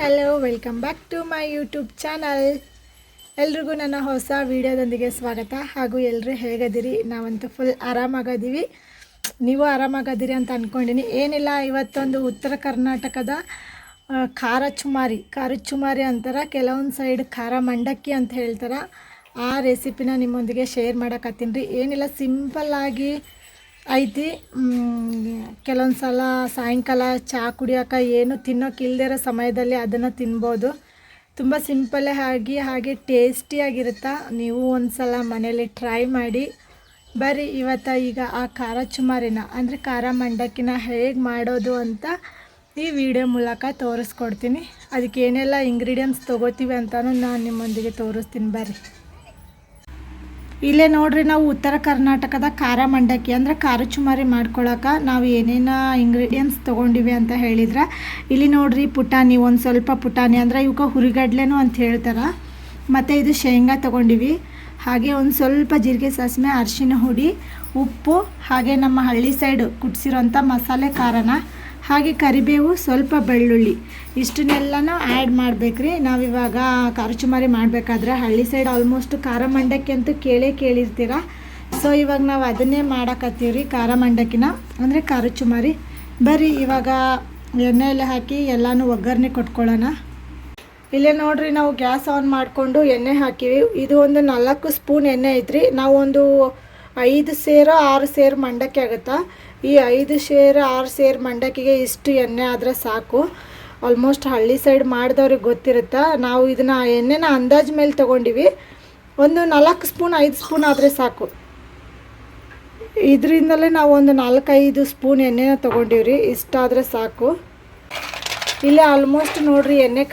Hello welcome back to my YouTube channel. ಎಲ್ರಿಗೂ ನನ್ನ ಹೊಸ ವಿಡಿಯೋದೊಂದಿಗೆ ಸ್ವಾಗತ. ಹಾಗೂ ಎಲ್ಲರೂ ಹೇಗದಿರಿ? ನಾವಂತೂ ಫುಲ್ ಆರಾಮಾಗಿದ್ದೀವಿ, ನೀವು ಆರಾಮಾಗಿದ್ದೀರಿ ಅಂತ ಅಂದ್ಕೊಂಡಿನಿ. ಏನಿಲ್ಲ, ಇವತ್ತೊಂದು ಉತ್ತರ ಕರ್ನಾಟಕದ ಖಾರ ಚುಮಾರಿ ಅಂತಾರೆ, ಕೆಲವೊಂದು ಸೈಡ್ ಖಾರ ಮಂಡಕ್ಕಿ ಅಂತ ಹೇಳ್ತಾರೆ. ಆ ರೆಸಿಪಿನ ನಿಮ್ಮೊಂದಿಗೆ ಶೇರ್ ಮಾಡೋಕತ್ತೀನಿ ರೀ. ಏನಿಲ್ಲ, ಸಿಂಪಲ್ಲಾಗಿ ಐತಿ. ಕೆಲವೊಂದು ಸಲ ಸಾಯಂಕಾಲ ಚಹಾ ಕುಡಿಯೋಕೆ ಏನು ತಿನ್ನೋಕೆ ಇಲ್ದಿರೋ ಸಮಯದಲ್ಲಿ ಅದನ್ನು ತಿನ್ಬೋದು. ತುಂಬ ಸಿಂಪಲ್ಲೇ ಹಾಗೆ ಟೇಸ್ಟಿಯಾಗಿರುತ್ತೆ. ನೀವು ಒಂದು ಸಲ ಮನೇಲಿ ಟ್ರೈ ಮಾಡಿ. ಬರ್ರಿ ಇವತ್ತು ಈಗ ಆ ಖಾರ ಚುಮಾರಿನ ಅಂದರೆ ಖಾರ ಮಂಡಕ್ಕಿನ ಹೇಗೆ ಮಾಡೋದು ಅಂತ ಈ ವಿಡಿಯೋ ಮೂಲಕ ತೋರಿಸ್ಕೊಡ್ತೀನಿ. ಅದಕ್ಕೆ ಏನೆಲ್ಲ ಇಂಗ್ರೀಡಿಯೆಂಟ್ಸ್ ತೊಗೋತೀವಿ ಅಂತಲೂ ನಾನು ನಿಮ್ಮೊಂದಿಗೆ ತೋರಿಸ್ತೀನಿ. ಬರ್ರಿ, ಇಲ್ಲೇ ನೋಡ್ರಿ, ನಾವು ಉತ್ತರ ಕರ್ನಾಟಕದ ಖಾರ ಮಂಡಕ್ಕಿ ಅಂದರೆ ಖಾರ ಚುಮಾರಿ ಮಾಡ್ಕೊಳಕ್ಕೆ ನಾವು ಏನೇನು ಇಂಗ್ರೀಡಿಯೆಂಟ್ಸ್ ತೊಗೊಂಡಿವಿ ಅಂತ ಹೇಳಿದ್ರೆ, ಇಲ್ಲಿ ನೋಡ್ರಿ, ಪುಟಾಣಿ, ಒಂದು ಸ್ವಲ್ಪ ಪುಟಾಣಿ ಅಂದರೆ ಇವಕ್ಕೆ ಹುರಿಗಡ್ಲೆನೂ ಅಂತ ಹೇಳ್ತಾರೆ. ಮತ್ತು ಇದು ಶೇಂಗಾ ತೊಗೊಂಡಿವಿ. ಹಾಗೆ ಒಂದು ಸ್ವಲ್ಪ ಜೀರಿಗೆ, ಸಾಸಿವೆ, ಅರಿಶಿನ ಹುಡಿ, ಉಪ್ಪು, ಹಾಗೆ ನಮ್ಮ ಹಳ್ಳಿ ಸೈಡು ಕುಟ್ಸಿರೋಂಥ ಮಸಾಲೆ ಖಾರನ, ಹಾಗೆ ಕರಿಬೇವು, ಸ್ವಲ್ಪ ಬೆಳ್ಳುಳ್ಳಿ, ಇಷ್ಟನ್ನೆಲ್ಲನೂ ಆ್ಯಡ್ ಮಾಡ್ಬೇಕ್ರಿ. ನಾವಿವಾಗ ಖಾರ ಚುಮಾರಿ ಮಾಡಬೇಕಾದ್ರೆ ಹಳ್ಳಿ ಸೈಡ್ ಆಲ್ಮೋಸ್ಟ್ ಖಾರ ಮಂಡಕ್ಕಿ ಅಂತೂ ಕೇಳಿರ್ತೀರ. ಸೊ ಇವಾಗ ನಾವು ಅದನ್ನೇ ಮಾಡಕತ್ತೀವಿ ರೀ, ಖಾರ ಮಂಡಕ್ಕಿನ ಅಂದರೆ ಖಾರ ಚುಮಾರಿ. ಬರ್ರಿ ಇವಾಗ ಎಣ್ಣೆಯಲ್ಲಿ ಹಾಕಿ ಎಲ್ಲನೂ ಒಗ್ಗರಣೆ ಕೊಟ್ಕೊಳ್ಳೋಣ. ಇಲ್ಲೇ ನೋಡ್ರಿ, ನಾವು ಗ್ಯಾಸ್ ಆನ್ ಮಾಡಿಕೊಂಡು ಎಣ್ಣೆ ಹಾಕಿವಿ. ಇದು ಒಂದು 4 ಸ್ಪೂನ್ ಎಣ್ಣೆ ಐತ್ರಿ. ನಾವು ಒಂದು 5 ಸೇರು 6 ಸೇರು ಮಂಡಕ್ಕಿ ಆಗುತ್ತಾ. ಈ 5 ಸೇರು 6 ಸೇರು ಮಂಡಕ್ಕಿಗೆ ಇಷ್ಟು ಎಣ್ಣೆ ಆದರೆ ಸಾಕು. ಆಲ್ಮೋಸ್ಟ್ ಹಳ್ಳಿ ಸೈಡ್ ಮಾಡಿದವ್ರಿಗೆ ಗೊತ್ತಿರುತ್ತೆ. ನಾವು ಇದನ್ನು ಎಣ್ಣೆನ ಅಂದಾಜು ಮೇಲೆ ತೊಗೊಂಡಿವಿ. ಒಂದು 4 ಸ್ಪೂನ್ 5 ಸ್ಪೂನ್ ಆದರೆ ಸಾಕು. ಇದರಿಂದಲೇ ನಾವು ಒಂದು 4-5 ಸ್ಪೂನ್ ಎಣ್ಣೆನ ತೊಗೊಂಡಿವ್ರಿ. ಇಷ್ಟಾದರೆ ಸಾಕು. ಇಲ್ಲೇ ಆಲ್ಮೋಸ್ಟ್ ನೋಡ್ರಿ, ಎಣ್ಣೆ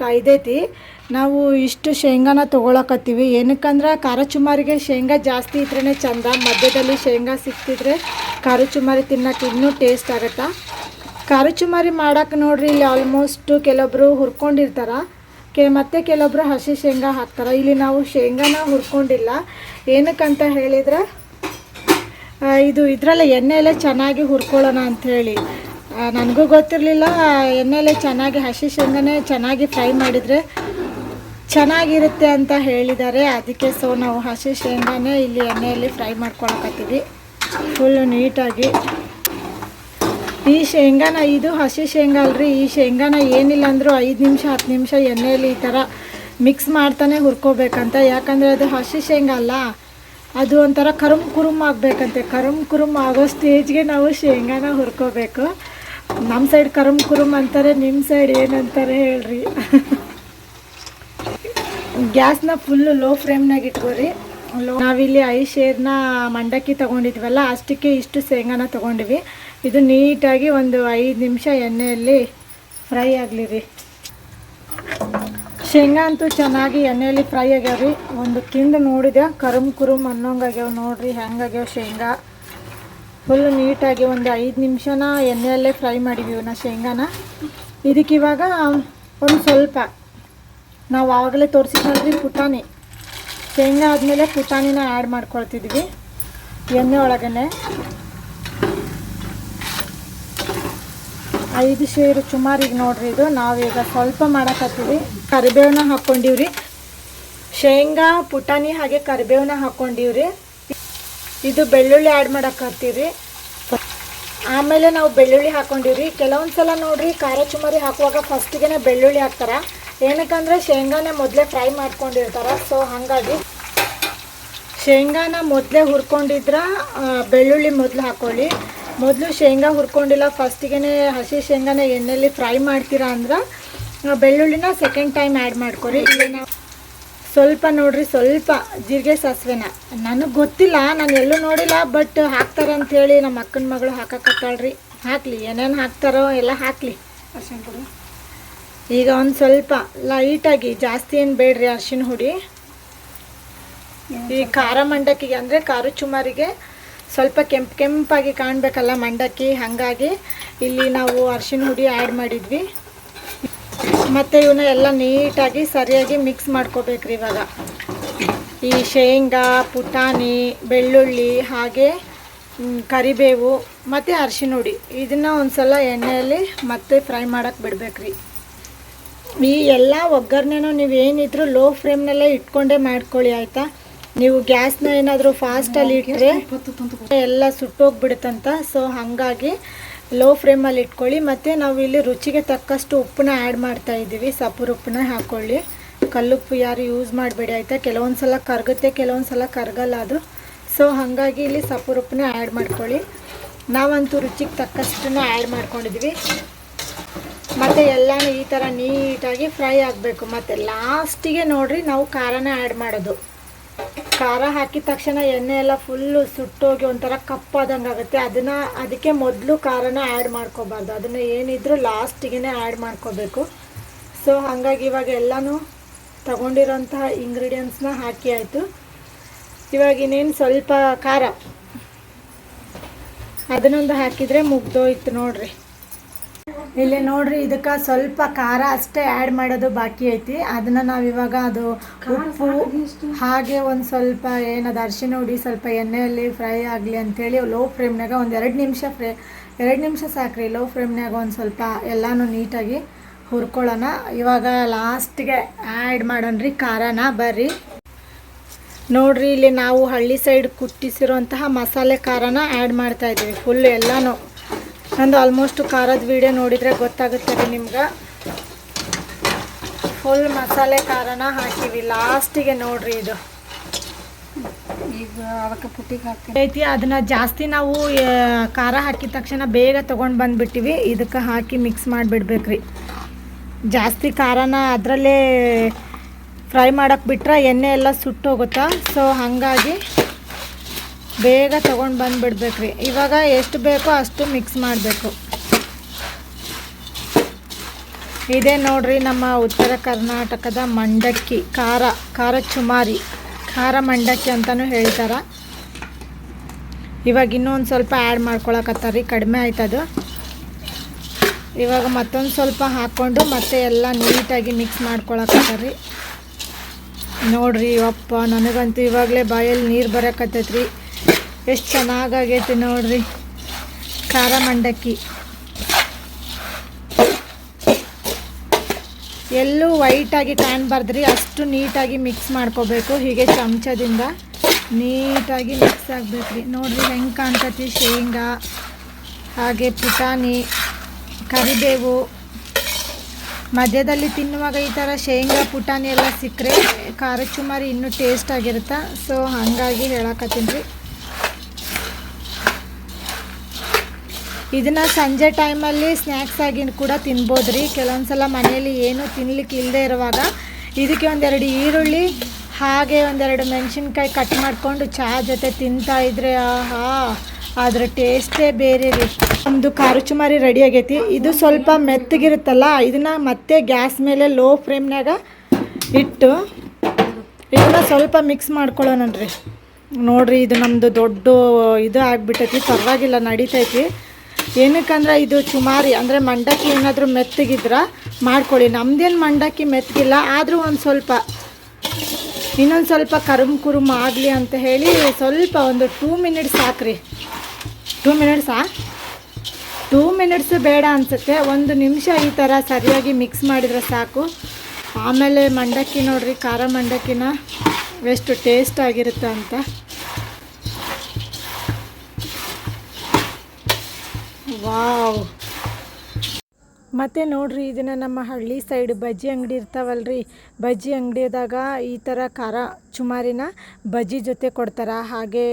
ಕಾಯ್ದೈತಿ. ನಾವು ಇಷ್ಟು ಶೇಂಗಾನ ತೊಗೊಳಕತ್ತೀವಿ. ಏನಕ್ಕಂದ್ರೆ ಖಾರ ಚುಮಾರಿಗೆ ಶೇಂಗಾ ಜಾಸ್ತಿ ಇದ್ರೇ ಚಂದ. ಮಧ್ಯದಲ್ಲಿ ಶೇಂಗಾ ಸಿಕ್ತಿದ್ರೆ ಖಾರ ಚುಮಾರಿ ತಿನ್ನೋಕೆ ಇನ್ನೂ ಟೇಸ್ಟ್ ಆಗುತ್ತಾ. ಖಾರ ಚುಮಾರಿ ಮಾಡೋಕೆ ನೋಡ್ರಿ, ಇಲ್ಲಿ ಆಲ್ಮೋಸ್ಟ್ ಕೆಲವೊಬ್ಬರು ಹುರ್ಕೊಂಡಿರ್ತಾರೆ, ಮತ್ತು ಕೆಲವೊಬ್ಬರು ಹಸಿ ಶೇಂಗಾ ಹಾಕ್ತಾರೆ. ಇಲ್ಲಿ ನಾವು ಶೇಂಗಾನ ಹುರ್ಕೊಂಡಿಲ್ಲ. ಏನಕ್ಕಂತ ಹೇಳಿದರೆ, ಇದರಲ್ಲೇ ಎಣ್ಣೆಯಲ್ಲೇ ಚೆನ್ನಾಗಿ ಹುರ್ಕೊಳ್ಳೋಣ ಅಂಥೇಳಿ. ನನಗೂ ಗೊತ್ತಿರಲಿಲ್ಲ. ಎಣ್ಣೆಯಲ್ಲೇ ಚೆನ್ನಾಗಿ ಹಸಿ ಶೇಂಗಾನೇ ಚೆನ್ನಾಗಿ ಫ್ರೈ ಮಾಡಿದರೆ ಚೆನ್ನಾಗಿರುತ್ತೆ ಅಂತ ಹೇಳಿದ್ದಾರೆ. ಅದಕ್ಕೆ ಸೊ ನಾವು ಹಸಿ ಶೇಂಗಾನೇ ಇಲ್ಲಿ ಎಣ್ಣೆಯಲ್ಲಿ ಫ್ರೈ ಮಾಡ್ಕೊಳಕತ್ತೀವಿ ಫುಲ್ಲು ನೀಟಾಗಿ. ಈ ಶೇಂಗಾನ, ಇದು ಹಸಿ ಶೇಂಗಾ ಅಲ್ರಿ, ಈ ಶೇಂಗಾನ ಏನಿಲ್ಲ ಅಂದರೂ 5 ನಿಮಿಷ 10 ನಿಮಿಷ ಎಣ್ಣೆಯಲ್ಲಿ ಈ ಥರ ಮಿಕ್ಸ್ ಮಾಡ್ತಾನೆ ಹುರ್ಕೋಬೇಕಂತ. ಯಾಕಂದರೆ ಅದು ಹಸಿ ಶೇಂಗಾ ಅಲ್ಲ, ಅದು ಒಂಥರ ಕರುಮ್ ಆಗಬೇಕಂತೆ. ಕರುಮ್ ಆಗೋ ಸ್ಟೇಜ್ಗೆ ನಾವು ಶೇಂಗಾನ ಹುರ್ಕೋಬೇಕು. ನಮ್ಮ ಸೈಡ್ ಕರುಮ್ ಅಂತಾರೆ, ನಿಮ್ಮ ಸೈಡ್ ಏನಂತಾರೆ ಹೇಳ್ರಿ. ಗ್ಯಾಸ್ನ ಫುಲ್ಲು ಲೋ ಫ್ಲೇಮ್ನಾಗ ಇಟ್ಕೋರಿ. ನಾವಿಲ್ಲಿ 5 ಸೇರ್ನ ಮಂಡಕ್ಕಿ ತೊಗೊಂಡಿದ್ವಲ್ಲ, ಅಷ್ಟಕ್ಕೆ ಇಷ್ಟು ಶೇಂಗಾನ ತೊಗೊಂಡಿವಿ. ಇದು ನೀಟಾಗಿ ಒಂದು 5 ನಿಮಿಷ ಎಣ್ಣೆಯಲ್ಲಿ ಫ್ರೈ ಆಗಲಿ ರೀ. ಶೇಂಗಾ ಅಂತೂ ಚೆನ್ನಾಗಿ ಎಣ್ಣೆಯಲ್ಲಿ ಫ್ರೈ ಆಗ್ಯಾವ್ರಿ. ಒಂದು ತಿಂದು ನೋಡಿದೆ, ಕರುಮ್ ಅನ್ನೋಂಗಾಗ್ಯಾವ. ನೋಡಿರಿ ಹೆಂಗಾಗ್ಯಾವ ಶೇಂಗಾ. ಫುಲ್ಲು ನೀಟಾಗಿ ಒಂದು 5 ನಿಮಿಷನ ಎಣ್ಣೆಯಲ್ಲೇ ಫ್ರೈ ಮಾಡಿದ್ದೀವಿ ನಾವು ಶೇಂಗಾನ. ಇದಕ್ಕಿವಾಗ ಒಂದು ಸ್ವಲ್ಪ ನಾವು ಆವಾಗಲೇ ತೋರಿಸಿದ್ರಿ ಪುಟಾಣಿ, ಶೇಂಗಾ ಆದಮೇಲೆ ಪುಟಾಣಿನ ಆ್ಯಡ್ ಮಾಡ್ಕೊಳ್ತಿದ್ವಿ ಎಣ್ಣೆ ಒಳಗನೆ. 5 ಸೇರು ಚುಮಾರಿಗೆ ನೋಡ್ರಿ ಇದು. ನಾವೀಗ ಸ್ವಲ್ಪ ಮಾಡಕತ್ತೀವಿ. ಕರಿಬೇವನ್ನ ಹಾಕ್ಕೊಂಡಿವ್ರಿ, ಶೇಂಗಾ, ಪುಟಾಣಿ ಹಾಗೆ ಕರಿಬೇವನ್ನ ಹಾಕ್ಕೊಂಡಿವ್ರಿ. ಇದು ಬೆಳ್ಳುಳ್ಳಿ ಆ್ಯಡ್ ಮಾಡಕತ್ತೀವಿ. ಆಮೇಲೆ ನಾವು ಬೆಳ್ಳುಳ್ಳಿ ಹಾಕ್ಕೊಂಡಿವ್ರಿ. ಕೆಲವೊಂದು ಸಲ ನೋಡ್ರಿ, ಖಾರ ಚುಮಾರಿ ಹಾಕುವಾಗ ಫಸ್ಟಿಗೆ ಬೆಳ್ಳುಳ್ಳಿ ಹಾಕ್ತಾರೆ. ಏನಕ್ಕಂದರೆ ಶೇಂಗಾನೇ ಮೊದಲೇ ಫ್ರೈ ಮಾಡ್ಕೊಂಡಿರ್ತಾರೆ. ಸೊ ಹಾಗಾಗಿ ಶೇಂಗಾನ ಮೊದಲೇ ಹುರ್ಕೊಂಡಿದ್ರೆ ಬೆಳ್ಳುಳ್ಳಿ ಮೊದಲು ಹಾಕ್ಕೊಳ್ಳಿ. ಮೊದಲು ಶೇಂಗಾ ಹುರ್ಕೊಂಡಿಲ್ಲ, ಫಸ್ಟಿಗೆ ಹಸಿ ಶೇಂಗಾನ ಎಣ್ಣೆಯಲ್ಲಿ ಫ್ರೈ ಮಾಡ್ತೀರಾ ಅಂದ್ರೆ ಬೆಳ್ಳುಳ್ಳಿನ ಸೆಕೆಂಡ್ ಟೈಮ್ ಆ್ಯಡ್ ಮಾಡ್ಕೊರಿ. ಇಲ್ಲಿ ನಾವು ಸ್ವಲ್ಪ ನೋಡ್ರಿ, ಸ್ವಲ್ಪ ಜೀರಿಗೆ ಸಾಸಿವೆನ, ನನಗೆ ಗೊತ್ತಿಲ್ಲ, ನಾನು ಎಲ್ಲೂ ನೋಡಿಲ್ಲ, ಬಟ್ ಹಾಕ್ತಾರೆ ಅಂಥೇಳಿ ನಮ್ಮ ಅಕ್ಕನ ಮಗಳು ಹಾಕಕತ್ತಾಳ್ರಿ. ಹಾಕಲಿ, ಏನೇನು ಹಾಕ್ತಾರೋ ಎಲ್ಲ ಹಾಕಲಿ. ಅರ್ಶಿನ ಪುಡಿ ಈಗ ಒಂದು ಸ್ವಲ್ಪ ಲೈಟಾಗಿ, ಜಾಸ್ತಿ ಏನು ಬೇಡ್ರಿ ಅರ್ಶಿನ ಹುಡಿ. ಈ ಖಾರ ಮಂಡಕ್ಕಿಗೆ ಅಂದರೆ ಖಾರ ಚುಮಾರಿಗೆ ಸ್ವಲ್ಪ ಕೆಂಪಾಗಿ ಕಾಣಬೇಕಲ್ಲ ಮಂಡಕ್ಕಿ, ಹಾಗಾಗಿ ಇಲ್ಲಿ ನಾವು ಅರಿಶಿನ ಹುಡಿ ಆ್ಯಡ್ ಮಾಡಿದ್ವಿ. ಮತ್ತು ಇವನ್ನ ಎಲ್ಲ ನೀಟಾಗಿ ಸರಿಯಾಗಿ ಮಿಕ್ಸ್ ಮಾಡ್ಕೋಬೇಕ್ರಿ. ಇವಾಗ ಈ ಶೇಂಗಾ, ಪುಟಾಣಿ, ಬೆಳ್ಳುಳ್ಳಿ, ಹಾಗೆ ಕರಿಬೇವು ಮತ್ತು ಅರಿಶಿನ ಹುಡಿ, ಇದನ್ನು ಒಂದು ಸಲ ಎಣ್ಣೆಯಲ್ಲಿ ಮತ್ತೆ ಫ್ರೈ ಮಾಡೋಕ್ಕೆ ಬಿಡ್ಬೇಕ್ರಿ. ಈ ಎಲ್ಲ ಒಗ್ಗರಣೆನೂ ನೀವೇನಿದ್ರು ಲೋ ಫ್ಲೇಮ್ನಲ್ಲೇ ಇಟ್ಕೊಂಡೇ ಮಾಡ್ಕೊಳ್ಳಿ ಆಯಿತಾ. ನೀವು ಗ್ಯಾಸ್ನ ಏನಾದರೂ ಫಾಸ್ಟಲ್ಲಿ ಇಟ್ಟರೆ ಎಲ್ಲ ಸುಟ್ಟೋಗ್ಬಿಡುತ್ತಂತ. ಸೊ ಹಾಗಾಗಿ ಲೋ ಫ್ಲೇಮಲ್ಲಿ ಇಟ್ಕೊಳ್ಳಿ. ಮತ್ತು ನಾವು ಇಲ್ಲಿ ರುಚಿಗೆ ತಕ್ಕಷ್ಟು ಉಪ್ಪನ್ನ ಆ್ಯಡ್ ಮಾಡ್ತಾ ಇದ್ದೀವಿ. ಸಪ್ಪು ಉಪ್ಪನ್ನ ಹಾಕ್ಕೊಳ್ಳಿ. ಕಲ್ಲುಪ್ಪು ಯಾರು ಯೂಸ್ ಮಾಡಬೇಡಿ ಆಯಿತಾ. ಕೆಲವೊಂದು ಸಲ ಕರಗುತ್ತೆ, ಕೆಲವೊಂದು ಸಲ ಕರಗಲ್ಲ ಅದು. ಸೊ ಹಾಗಾಗಿ ಇಲ್ಲಿ ಸಪ್ಪು ಉಪ್ಪನ್ನ ಆ್ಯಡ್ ಮಾಡ್ಕೊಳ್ಳಿ. ನಾವಂತೂ ರುಚಿಗೆ ತಕ್ಕಷ್ಟನ್ನು ಆ್ಯಡ್ ಮಾಡ್ಕೊಂಡಿದ್ವಿ. ಮತ್ತು ಎಲ್ಲನೂ ಈ ಥರ ನೀಟಾಗಿ ಫ್ರೈ ಆಗಬೇಕು. ಮತ್ತು ಲಾಸ್ಟಿಗೆ ನೋಡಿರಿ ನಾವು ಖಾರನ ಆ್ಯಡ್ ಮಾಡೋದು. ಖಾರ ಹಾಕಿದ ತಕ್ಷಣ ಎಣ್ಣೆ ಎಲ್ಲ ಫುಲ್ಲು ಸುಟ್ಟೋಗಿ ಒಂಥರ ಕಪ್ಪಾದಂಗೆ ಆಗುತ್ತೆ. ಅದಕ್ಕೆ ಮೊದಲು ಖಾರನ ಆ್ಯಡ್ ಮಾಡ್ಕೋಬಾರ್ದು. ಅದನ್ನು ಏನಿದ್ರು ಲಾಸ್ಟಿಗೆ ಆ್ಯಡ್ ಮಾಡ್ಕೋಬೇಕು. ಸೊ ಹಾಗಾಗಿ ಇವಾಗ ಎಲ್ಲನೂ ತಗೊಂಡಿರೋಂತಹ ಇಂಗ್ರೀಡಿಯೆಂಟ್ಸ್ನ ಹಾಕಿ ಆಯಿತು. ಇವಾಗ ಇನ್ನೇನು ಸ್ವಲ್ಪ ಖಾರ ಅದನ್ನೊಂದು ಹಾಕಿದರೆ ಮುಗ್ದೋಯ್ತು ನೋಡಿರಿ. ಇಲ್ಲಿ ನೋಡಿರಿ, ಇದಕ್ಕೆ ಸ್ವಲ್ಪ ಖಾರ ಅಷ್ಟೇ ಆ್ಯಡ್ ಮಾಡೋದು ಬಾಕಿ ಐತಿ. ಅದನ್ನು ನಾವಿವಾಗ ಅದು ಉಪ್ಪು ಹಾಗೆ ಒಂದು ಸ್ವಲ್ಪ ಏನದು ಅರಿಶಿನ ಹುಡಿ ಸ್ವಲ್ಪ ಎಣ್ಣೆಯಲ್ಲಿ ಫ್ರೈ ಆಗಲಿ ಅಂಥೇಳಿ ಲೋ ಫ್ಲೇಮ್ನಾಗ ಒಂದು 2 ನಿಮಿಷ ಸಾಕ್ರಿ. ಲೋ ಫ್ಲೇಮ್ನಾಗ ಒಂದು ಸ್ವಲ್ಪ ಎಲ್ಲನೂ ನೀಟಾಗಿ ಹುರ್ಕೊಳ್ಳೋಣ. ಇವಾಗ ಲಾಸ್ಟಿಗೆ ಆ್ಯಡ್ ಮಾಡೋಣ್ರಿ ಖಾರನ. ಬರ್ರಿ ನೋಡಿರಿ, ಇಲ್ಲಿ ನಾವು ಹಳ್ಳಿ ಸೈಡ್ ಕುಟ್ಟಿಸಿರೋಂತಹ ಮಸಾಲೆ ಖಾರನ ಆ್ಯಡ್ ಮಾಡ್ತಾಯಿದ್ದೀವಿ. ಫುಲ್ ಎಲ್ಲನೂ ನಂದು ಆಲ್ಮೋಸ್ಟ್ ಖಾರದ ವೀಡಿಯೋ ನೋಡಿದರೆ ಗೊತ್ತಾಗುತ್ತೆ ರೀ ನಿಮ್ಗೆ. ಫುಲ್ ಮಸಾಲೆ ಖಾರನ ಹಾಕಿವಿ ಲಾಸ್ಟಿಗೆ. ನೋಡಿರಿ ಇದು ಈಗ ಅದಕ್ಕೆ ಪುಟ್ಟಿಗೆ ಹಾಕಿ ಐತಿ. ಅದನ್ನು ಜಾಸ್ತಿ ನಾವು ಖಾರ ಹಾಕಿದ ತಕ್ಷಣ ಬೇಗ ತೊಗೊಂಡು ಬಂದುಬಿಟ್ಟಿವಿ. ಇದಕ್ಕೆ ಹಾಕಿ ಮಿಕ್ಸ್ ಮಾಡಿಬಿಡ್ಬೇಕ್ರಿ. ಜಾಸ್ತಿ ಖಾರನ ಅದರಲ್ಲೇ ಫ್ರೈ ಮಾಡೋಕ್ಕೆ ಬಿಟ್ರೆ ಎಣ್ಣೆ ಎಲ್ಲ ಸುಟ್ಟೋಗುತ್ತಾ. ಸೊ ಹಾಗಾಗಿ ಬೇಗ ತೊಗೊಂಡು ಬಂದುಬಿಡ್ಬೇಕ್ರಿ. ಇವಾಗ ಎಷ್ಟು ಬೇಕೋ ಅಷ್ಟು ಮಿಕ್ಸ್ ಮಾಡಬೇಕು. ಇದೇ ನೋಡ್ರಿ ನಮ್ಮ ಉತ್ತರ ಕರ್ನಾಟಕದ ಮಂಡಕ್ಕಿ, ಖಾರ ಚುಮಾರಿ, ಖಾರ ಮಂಡಕ್ಕಿ ಅಂತಲೂ ಹೇಳ್ತಾರೆ. ಇವಾಗ ಇನ್ನೊಂದು ಸ್ವಲ್ಪ ಆ್ಯಡ್ ಮಾಡ್ಕೊಳಕತ್ತಾರ. ಕಡಿಮೆ ಆಯ್ತದು. ಇವಾಗ ಮತ್ತೊಂದು ಸ್ವಲ್ಪ ಹಾಕ್ಕೊಂಡು ಮತ್ತೆ ಎಲ್ಲ ನೀಟಾಗಿ ಮಿಕ್ಸ್ ಮಾಡ್ಕೊಳಕತ್ತಾರ್ರಿ. ನೋಡ್ರಿ ಅಪ್ಪ, ನನಗಂತೂ ಇವಾಗಲೇ ಬಾಯಲ್ಲಿ ನೀರು ಬರೋಕತ್ತೈತ್ರಿ. ಎಷ್ಟು ಚೆನ್ನಾಗೈತಿ ನೋಡ್ರಿ ಖಾರ ಮಂಡಕ್ಕಿ. ಎಲ್ಲೂ ವೈಟಾಗಿ ಕಾಣಬಾರ್ದ್ರಿ, ಅಷ್ಟು ನೀಟಾಗಿ ಮಿಕ್ಸ್ ಮಾಡ್ಕೋಬೇಕು. ಹೀಗೆ ಚಮಚದಿಂದ ನೀಟಾಗಿ ಮಿಕ್ಸ್ ಆಗಬೇಕ್ರಿ. ನೋಡ್ರಿ ಹೆಂಗೆ ಕಾಣ್ತೈತಿ. ಶೇಂಗಾ ಹಾಗೆ ಪುಟಾಣಿ, ಕರಿಬೇವು ಮಧ್ಯದಲ್ಲಿ ತಿನ್ನುವಾಗ ಈ ಥರ ಶೇಂಗಾ ಪುಟಾಣಿ ಎಲ್ಲ ಸಿಕ್ಕರೆ ಖಾರ ಚುಮಾರಿ ಇನ್ನೂ ಟೇಸ್ಟ್ ಆಗಿರುತ್ತೆ. ಸೊ ಹಾಗಾಗಿ ಹೇಳಕತ್ತೀನಿ ರೀ. ಇದನ್ನು ಸಂಜೆ ಟೈಮಲ್ಲಿ ಸ್ನ್ಯಾಕ್ಸ್ ಆಗಿ ಕೂಡ ತಿನ್ಬೋದು ರೀ. ಕೆಲವೊಂದು ಸಲ ಮನೆಯಲ್ಲಿ ಏನೂ ತಿನ್ಲಿಕ್ಕೆ ಇಲ್ಲದೆ ಇರುವಾಗ ಇದಕ್ಕೆ ಒಂದೆರಡು ಈರುಳ್ಳಿ ಹಾಗೆ ಒಂದೆರಡು ಮೆಣಸಿನ್ಕಾಯಿ ಕಟ್ ಮಾಡಿಕೊಂಡು ಚಹಾ ಜೊತೆ ತಿಂತಾಯಿದ್ರೆ ಆಹಾ, ಅದರ ಟೇಸ್ಟೇ ಬೇರೆ ರೀ. ನಮ್ಮದು ಖಾರ ಚುಮಾರಿ ರೆಡಿ ಆಗೈತಿ. ಇದು ಸ್ವಲ್ಪ ಮೆತ್ತಗಿರುತ್ತಲ್ಲ, ಇದನ್ನು ಮತ್ತೆ ಗ್ಯಾಸ್ ಮೇಲೆ ಲೋ ಫ್ಲೇಮ್ನಾಗ ಇಟ್ಟು ಇದನ್ನು ಸ್ವಲ್ಪ ಮಿಕ್ಸ್ ಮಾಡ್ಕೊಳ್ಳೋಣನ್ರಿ. ನೋಡಿರಿ, ಇದು ನಮ್ಮದು ದೊಡ್ಡ ಇದು ಆಗಿಬಿಟ್ಟೈತಿ. ಪರವಾಗಿಲ್ಲ, ನಡೀತೈತಿ. ಏನಕ್ಕಂದ್ರೆ ಇದು ಚುಮಾರಿ ಅಂದರೆ ಮಂಡಕ್ಕಿ ಏನಾದರೂ ಮೆತ್ತಗಿದ್ರೆ ಮಾಡ್ಕೊಳ್ಳಿ. ನಮ್ದೇನು ಮಂಡಕ್ಕಿ ಮೆತ್ತಗಿಲ್ಲ, ಆದರೂ ಇನ್ನೊಂದು ಸ್ವಲ್ಪ ಕುರುಮ್ ಆಗಲಿ ಅಂತ ಹೇಳಿ ಸ್ವಲ್ಪ ಒಂದು 2 ಮಿನಿಟ್ಸ್ ಸಾಕ್ರಿ. 2 ಮಿನಿಟ್ಸಾ? 2 ಮಿನಿಟ್ಸ್ ಬೇಡ ಅನಿಸುತ್ತೆ. 1 ನಿಮಿಷ ಈ ಥರ ಸರಿಯಾಗಿ ಮಿಕ್ಸ್ ಮಾಡಿದರೆ ಸಾಕು. ಆಮೇಲೆ ಮಂಡಕ್ಕಿ ನೋಡಿರಿ, ಖಾರ ಮಂಡಕ್ಕಿನ ಎಷ್ಟು ಟೇಸ್ಟ್ ಆಗಿರುತ್ತೆ ಅಂತ. ವಾವ್. ಮತ್ತು ನೋಡಿರಿ, ಇದನ್ನು ನಮ್ಮ ಹಳ್ಳಿ ಸೈಡ್ ಬಜ್ಜಿ ಅಂಗಡಿ ಇರ್ತಾವಲ್ರಿ, ಬಜ್ಜಿ ಅಂಗಡಿದಾಗ ಈ ಥರ ಖಾರ ಚುಮಾರಿನ ಬಜ್ಜಿ ಜೊತೆ ಕೊಡ್ತಾರೆ. ಹಾಗೆ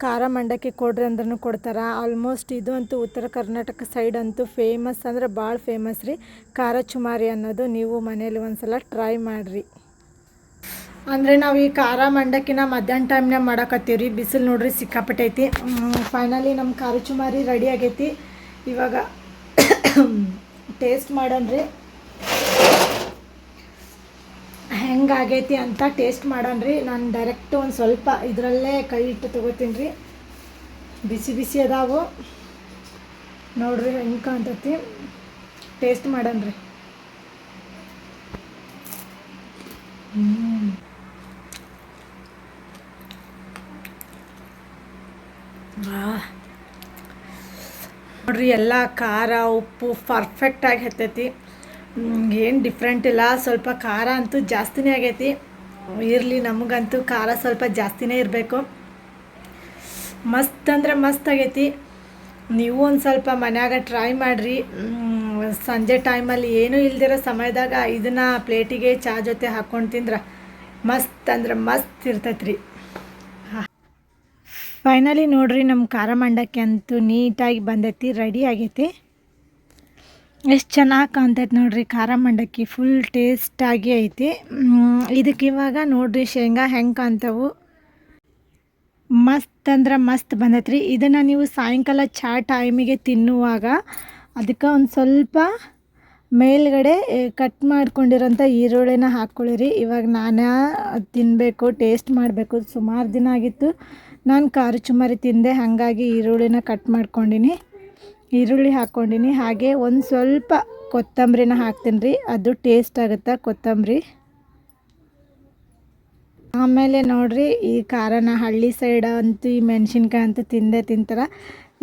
ಖಾರ ಮಂಡಕ್ಕಿ ಕೊಡ್ರಿ ಅಂದ್ರೂ ಕೊಡ್ತಾರೆ. ಆಲ್ಮೋಸ್ಟ್ ಇದು ಅಂತೂ ಉತ್ತರ ಕರ್ನಾಟಕ ಸೈಡ್ ಅಂತೂ ಫೇಮಸ್ ಅಂದರೆ ಭಾಳ ಫೇಮಸ್ ರೀ ಖಾರ ಚುಮಾರಿ ಅನ್ನೋದು. ನೀವು ಮನೇಲಿ ಒಂದು ಸಲ ಟ್ರೈ ಮಾಡಿರಿ. ಅಂದರೆ ನಾವು ಈ ಖಾರ ಮಂಡಕ್ಕಿನ ಮಧ್ಯಾಹ್ನ ಟೈಮ್ನಾಗ ಮಾಡಕತ್ತೀವಿ ರೀ. ಬಿಸಿಲು ನೋಡ್ರಿ ಸಿಕ್ಕಾಪಟ್ಟೆ ಐತಿ. ಫೈನಲಿ ನಮ್ಮ ಖಾರ ಚುಮಾರಿ ರೆಡಿ ಆಗೈತಿ. ಇವಾಗ ಟೇಸ್ಟ್ ಮಾಡೋಣ್ರಿ, ಹೆಂಗಾಗೈತಿ ಅಂತ ಟೇಸ್ಟ್ ಮಾಡೋಣ್ರಿ. ನಾನು ಡೈರೆಕ್ಟ್ ಒಂದು ಸ್ವಲ್ಪ ಇದರಲ್ಲೇ ಕೈ ಇಟ್ಟು ತೊಗೋತೀನಿ ರೀ. ಬಿಸಿ ಬಿಸಿ ಅದಾವು ನೋಡ್ರಿ ಹೆಂಗೆ ಕಾಣ್ತೈತಿ. ಟೇಸ್ಟ್ ಮಾಡೋಣ್ರಿ. ನೋಡ್ರಿ, ಎಲ್ಲ ಖಾರ ಉಪ್ಪು ಪರ್ಫೆಕ್ಟಾಗಿ ಹತ್ತೈತಿ. ಏನು ಡಿಫ್ರೆಂಟ್ ಇಲ್ಲ, ಸ್ವಲ್ಪ ಖಾರ ಅಂತೂ ಜಾಸ್ತಿನೇ ಆಗೈತಿ. ಇರಲಿ, ನಮಗಂತೂ ಖಾರ ಸ್ವಲ್ಪ ಜಾಸ್ತಿನೇ ಇರಬೇಕು. ಮಸ್ತ್ ಅಂದರೆ ಮಸ್ತ್ ಆಗೈತಿ. ನೀವು ಒಂದು ಸ್ವಲ್ಪ ಮನ್ಯಾಗ ಟ್ರೈ ಮಾಡಿರಿ. ಸಂಜೆ ಟೈಮಲ್ಲಿ ಏನೂ ಇಲ್ದಿರೋ ಸಮಯದಾಗ ಇದನ್ನು ಪ್ಲೇಟಿಗೆ ಚಹಾ ಜೊತೆ ಹಾಕ್ಕೊಂಡು ತಿಂದ್ರೆ ಮಸ್ತ್ ಅಂದ್ರೆ ಮಸ್ತ್ ಇರ್ತೈತ್ರಿ. ಫೈನಲಿ ನೋಡ್ರಿ, ನಮ್ಮ ಖಾರ ಮಂಡಕ್ಕಿ ಅಂತೂ ನೀಟಾಗಿ ಬಂದೈತಿ, ರೆಡಿ ಆಗೈತಿ. ಎಷ್ಟು ಚೆನ್ನಾಗಿ ಕಾಣ್ತೈತೆ ನೋಡ್ರಿ ಖಾರ ಮಂಡಕ್ಕಿ, ಫುಲ್ ಟೇಸ್ಟಾಗಿ ಐತಿ. ಇದಕ್ಕೆ ಇವಾಗ ನೋಡ್ರಿ ಶೇಂಗಾ ಹೆಂಗೆ ಕಾಣ್ತಾವು, ಮಸ್ತ್ ಅಂದ್ರೆ ಮಸ್ತ್ ಬಂದೈತ್ರಿ. ಇದನ್ನು ನೀವು ಸಾಯಂಕಾಲ ಚಹಾ ಟೈಮಿಗೆ ತಿನ್ನುವಾಗ ಅದಕ್ಕೆ ಒಂದು ಸ್ವಲ್ಪ ಮೇಲ್ಗಡೆ ಕಟ್ ಮಾಡ್ಕೊಂಡಿರೋಂಥ ಈರುಳ್ಳಿನ ಹಾಕ್ಕೊಳ್ಳಿರಿ. ಇವಾಗ ನಾನು ತಿನ್ನಬೇಕು, ಟೇಸ್ಟ್ ಮಾಡಬೇಕು. ಸುಮಾರು ದಿನ ಆಗಿತ್ತು ನಾನು ಖಾರ ಚುಮ್ಮರಿ ತಿಂದೆ, ಹಾಗಾಗಿ ಈರುಳ್ಳಿನ ಕಟ್ ಮಾಡ್ಕೊಂಡಿನಿ, ಈರುಳ್ಳಿ ಹಾಕ್ಕೊಂಡಿನಿ. ಹಾಗೆ ಒಂದು ಸ್ವಲ್ಪ ಕೊತ್ತಂಬರಿನ ಹಾಕ್ತೀನಿ ರೀ, ಅದು ಟೇಸ್ಟ್ ಆಗುತ್ತೆ ಕೊತ್ತಂಬರಿ. ಆಮೇಲೆ ನೋಡ್ರಿ, ಈ ಖಾರನ ಹಳ್ಳಿ ಸೈಡ್ ಅಂತೂ ಈ ಮೆಣಸಿನ್ಕಾಯಿ ಅಂತೂ ತಿಂತಾರೆ.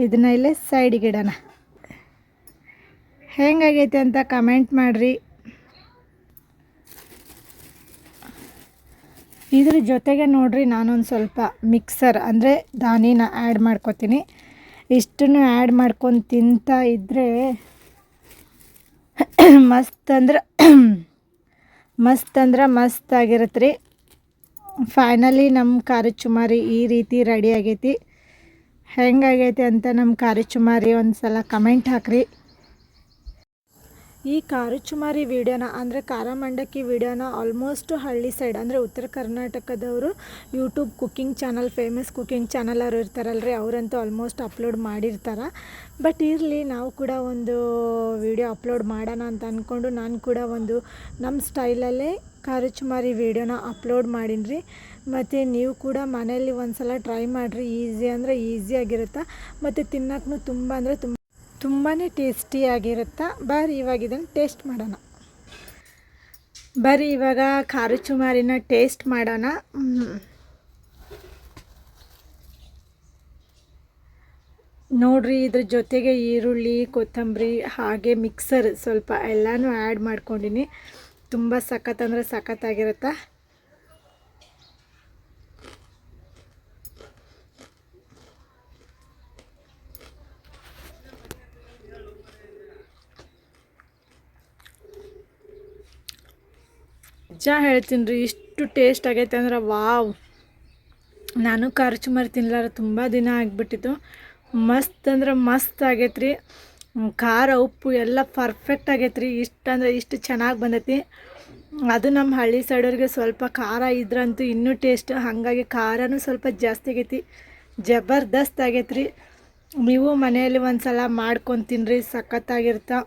ಇದನ್ನ ಇಲ್ಲೇ ಸೈಡಿಗೆ ಇಡೋಣ. ಹೆಂಗಾಗೈತೆ ಅಂತ ಕಮೆಂಟ್ ಮಾಡಿರಿ. ಇದ್ರ ಜೊತೆಗೆ ನೋಡ್ರಿ, ನಾನೊಂದು ಸ್ವಲ್ಪ ಮಿಕ್ಸರ್ ಅಂದರೆ ದಾನಿನ ಆ್ಯಡ್ ಮಾಡ್ಕೊತೀನಿ. ಇಷ್ಟನ್ನು ಆ್ಯಡ್ ಮಾಡ್ಕೊಂಡು ತಿಂತಾ ಇದ್ದರೆ ಮಸ್ತ್ ಅಂದ್ರೆ ಮಸ್ತ್ ಆಗಿರುತ್ತೆ ರೀ. ಫೈನಲಿ ನಮ್ಮ ಖಾರ ಚುಮಾರಿ ಈ ರೀತಿ ರೆಡಿ ಆಗೈತಿ. ಹೆಂಗಾಗೈತಿ ಅಂತ ನಮ್ಮ ಖಾರ ಚುಮಾರಿ ಒಂದು ಸಲ ಕಮೆಂಟ್ ಹಾಕ್ರಿ. ಈ ಖಾರ ಚುಮಾರಿ ವಿಡಿಯೋನ ಅಂದರೆ ಖಾರ ಮಂಡಕ್ಕಿ ವಿಡಿಯೋನ ಆಲ್ಮೋಸ್ಟ್ ಹಳ್ಳಿ ಸೈಡ್ ಅಂದರೆ ಉತ್ತರ ಕರ್ನಾಟಕದವರು YouTube cooking channel, famous cooking channel ಅವರು ಇರ್ತಾರಲ್ರಿ, ಅವರಂತೂ ಆಲ್ಮೋಸ್ಟ್ ಅಪ್ಲೋಡ್ ಮಾಡಿರ್ತಾರೆ. ಬಟ್ ಇರಲಿ, ನಾವು ಕೂಡ ಒಂದು ವಿಡಿಯೋ ಅಪ್ಲೋಡ್ ಮಾಡೋಣ ಅಂತ ಅಂದ್ಕೊಂಡು ನಾನು ಕೂಡ ಒಂದು ನಮ್ಮ ಸ್ಟೈಲಲ್ಲೇ ಖಾರ ಚುಮಾರಿ ವಿಡಿಯೋನ ಅಪ್ಲೋಡ್ ಮಾಡೀನಿ. ಮತ್ತು ನೀವು ಕೂಡ ಮನೆಯಲ್ಲಿ ಒಂದು ಸಲ ಟ್ರೈ ಮಾಡಿರಿ. ಈಸಿ ಅಂದರೆ ಈಸಿಯಾಗಿರುತ್ತೆ, ಮತ್ತು ತಿನ್ನೋಕ್ಕೂ ತುಂಬ ಅಂದರೆ ತುಂಬಾ ಟೇಸ್ಟಿಯಾಗಿರುತ್ತೆ. ಬರ್ರಿ ಇವಾಗ ಇದನ್ನು ಟೇಸ್ಟ್ ಮಾಡೋಣ. ಬರ್ರಿ ಇವಾಗ ಖಾರ ಚುಮಾರಿನ ಟೇಸ್ಟ್ ಮಾಡೋಣ. ನೋಡ್ರಿ, ಇದ್ರ ಜೊತೆಗೆ ಈರುಳ್ಳಿ, ಕೊತ್ತಂಬರಿ ಹಾಗೆ ಮಿಕ್ಸರ್ ಸ್ವಲ್ಪ ಎಲ್ಲನೂ ಆ್ಯಡ್ ಮಾಡ್ಕೊಂಡಿನಿ. ತುಂಬ ಸಖತ್ ಅಂದರೆ ಸಖತ್ತಾಗಿರುತ್ತೆ. ನಿಜ ಹೇಳ್ತೀನಿ ರೀ, ಇಷ್ಟು ಟೇಸ್ಟ್ ಆಗೈತೆ ಅಂದ್ರೆ ವಾವ್. ನಾನು ಖಾರ ಚುಮಾರಿ ತಿನ್ನಲಾರ ತುಂಬ ದಿನ ಆಗಿಬಿಟ್ಟಿತ್ತು. ಮಸ್ತ್ ಅಂದ್ರೆ ಮಸ್ತ್ ಆಗೈತೆ ರೀ. ಖಾರ ಉಪ್ಪು ಎಲ್ಲ ಪರ್ಫೆಕ್ಟ್ ಆಗೈತೆ ರೀ. ಇಷ್ಟು ಚೆನ್ನಾಗಿ ಬಂದೈತಿ. ಅದು ನಮ್ಮ ಹಳ್ಳಿ ಸೈಡವ್ರಿಗೆ ಸ್ವಲ್ಪ ಖಾರ ಇದ್ರಂತೂ ಇನ್ನೂ ಟೇಸ್ಟ್, ಹಾಗಾಗಿ ಖಾರನೂ ಸ್ವಲ್ಪ ಜಾಸ್ತಿ ಆಗೈತಿ. ಜಬರ್ದಸ್ತ್ ಆಗೈತೆ ರೀ. ನೀವು ಮನೆಯಲ್ಲಿ ಒಂದು ಸಲ ಮಾಡ್ಕೊಂಡು ತಿನ್ನಿರಿ, ಸಖತ್ತಾಗಿರ್ತಾ.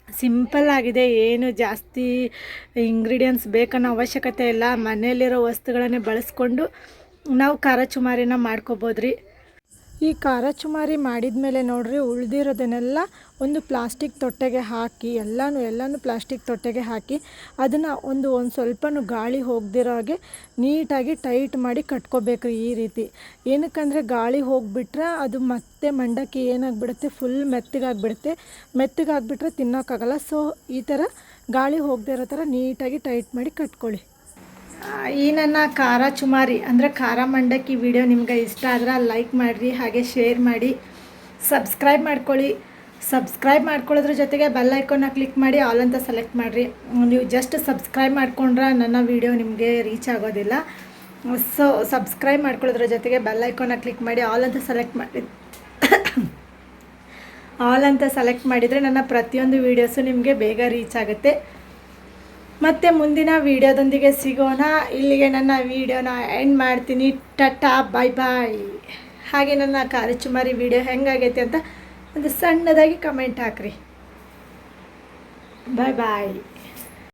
ಸಿಂಪಲ್ ಆಗಿದೆ, ಏನು ಜಾಸ್ತಿ ಇಂಗ್ರೀಡಿಯೆಂಟ್ಸ್ ಬೇಕನ್ನೋ ಅವಶ್ಯಕತೆ ಇಲ್ಲ. ಮನೆಯಲ್ಲಿರೋ ವಸ್ತುಗಳನ್ನೇ ಬಳಸ್ಕೊಂಡು ನಾವು ಖಾರ ಚುಮಾರಿನ ಮಾಡ್ಕೊಬೋದು ರೀ. ಈ ಖಾರ ಚುಮಾರಿ ಮಾಡಿದ ಮೇಲೆ ನೋಡ್ರಿ, ಉಳಿದಿರೋದನ್ನೆಲ್ಲ ಒಂದು ಪ್ಲಾಸ್ಟಿಕ್ ತೊಟ್ಟೆಗೆ ಹಾಕಿ ಎಲ್ಲನೂ ಪ್ಲಾಸ್ಟಿಕ್ ತೊಟ್ಟೆಗೆ ಹಾಕಿ ಅದನ್ನು ಒಂದು ಸ್ವಲ್ಪನೂ ಗಾಳಿ ಹೋಗದಿರೋ ಹಾಗೆ ನೀಟಾಗಿ ಟೈಟ್ ಮಾಡಿ ಕಟ್ಕೋಬೇಕು ಈ ರೀತಿ. ಏನಕ್ಕಂದರೆ ಗಾಳಿ ಹೋಗಿಬಿಟ್ರೆ ಅದು ಮತ್ತೆ ಮಂಡಕ್ಕಿ ಏನಾಗ್ಬಿಡುತ್ತೆ, ಫುಲ್ ಮೆತ್ತಗಾಗ್ಬಿಟ್ರೆ ತಿನ್ನೋಕ್ಕಾಗಲ್ಲ. ಸೊ ಈ ಥರ ಗಾಳಿ ಹೋಗದಿರೋ ಥರ ನೀಟಾಗಿ ಟೈಟ್ ಮಾಡಿ ಕಟ್ಕೊಳ್ಳಿ. ಈ ನನ್ನ ಖಾರ ಚುಮಾರಿ ಅಂದರೆ ಖಾರ ಮಂಡಕ್ಕಿ ವಿಡಿಯೋ ನಿಮ್ಗೆ ಇಷ್ಟ ಆದ್ರೆ ಲೈಕ್ ಮಾಡಿರಿ, ಹಾಗೆ ಶೇರ್ ಮಾಡಿ, ಸಬ್ಸ್ಕ್ರೈಬ್ ಮಾಡ್ಕೊಳ್ಳಿ. ಸಬ್ಸ್ಕ್ರೈಬ್ ಮಾಡ್ಕೊಳ್ಳೋದ್ರ ಜೊತೆಗೆ ಬೆಲ್ ಐಕಾನ್ನ ಕ್ಲಿಕ್ ಮಾಡಿ ಆಲ್ ಅಂತ ಸೆಲೆಕ್ಟ್ ಮಾಡಿರಿ. ನೀವು ಜಸ್ಟ್ ಸಬ್ಸ್ಕ್ರೈಬ್ ಮಾಡ್ಕೊಂಡ್ರೆ ನನ್ನ ವಿಡಿಯೋ ನಿಮಗೆ ರೀಚ್ ಆಗೋದಿಲ್ಲ. ಸೊ ಸಬ್ಸ್ಕ್ರೈಬ್ ಮಾಡ್ಕೊಳ್ಳೋದ್ರ ಜೊತೆಗೆ ಬೆಲ್ ಐಕಾನ್ನ ಕ್ಲಿಕ್ ಮಾಡಿ ಆಲ್ ಅಂತ ಸೆಲೆಕ್ಟ್ ಮಾಡಿದರೆ ನನ್ನ ಪ್ರತಿಯೊಂದು ವೀಡಿಯೋಸು ನಿಮಗೆ ಬೇಗ ರೀಚ್ ಆಗುತ್ತೆ. ಮತ್ತು ಮುಂದಿನ ವೀಡಿಯೋದೊಂದಿಗೆ ಸಿಗೋಣ. ಇಲ್ಲಿಗೆ ನನ್ನ ವೀಡಿಯೋನ ಎಂಡ್ ಮಾಡ್ತೀನಿ. ಟಾಟಾ, ಬಾಯ್ ಬಾಯ್. ಹಾಗೆ ನನ್ನ ಖಾರ ಚುಮಾರಿ ವೀಡಿಯೋ ಹೆಂಗಾಗೈತೆ ಅಂತ ಒಂದು ಸಣ್ಣದಾಗಿ ಕಮೆಂಟ್ ಹಾಕ್ರಿ. ಬಾಯ್ ಬಾಯ್.